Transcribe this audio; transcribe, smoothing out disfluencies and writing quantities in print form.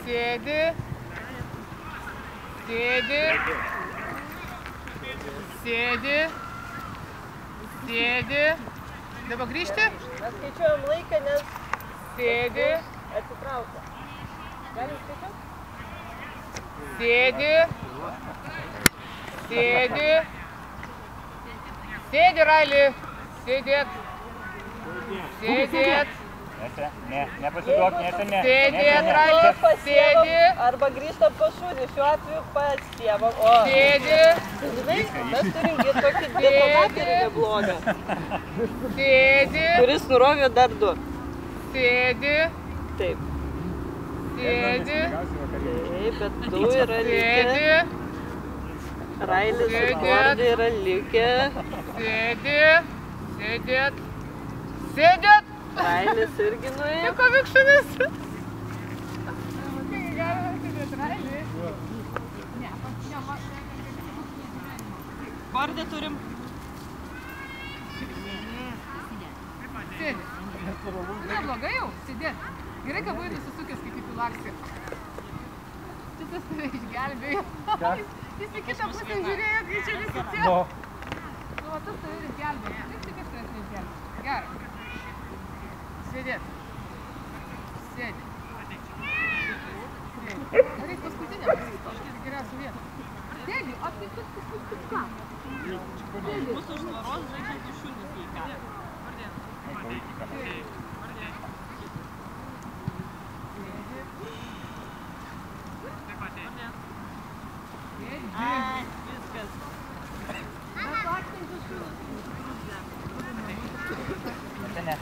Sėdi. Sėdi. Sėdi. Sėdi. Dabar grįžti? Mes skaičiuojam laiką, nes sėdi. Atsitraukia. Galim skaičiuoti? Sėdi. Sėdi. Sėdi, Raili. Sėdėt. Sėdėt. Ne, nepasiduok, ne. Sėdėt, Raili. Sėdi. Arba grįžtam pas šunį, šiuo atveju pasiemam. Sėdi. Žinai, mes turim tokį detonatorių neblogą. Sėdi. Kuris nurovė dar 2. Sėdi. Taip. Sėdi. Taip, bet 2 yra likę. Sėdi. Railis ir Gordė yra likę. Sėdi. Sėdėt. Sėdėt. Railis irgi nuėjo. Nieko vikšunis. Galima sėdėt, Raili. Gordė turim. Sėdi. Neblogai jau, sėdėt. Gerai, kad buvai nusisukęs, kaip į lakstį. Šitas tave išgelbėjo. Jis į kitą pusę žiūrėjo, kai čia visi čia. Nu, va tas tave išgelbėjo. Taip tik aš tave išgelbėjo. Gerai. Sėdėt. Sėdi. Reikia paskutinę pasistos, tai geriausia vieta. Sėdi, o tai tu ką? Sėdi. Mūsų už tvaros žaidžiantį šunį sveika. Ai, viskas. Mes lakstančius šunus. Ne.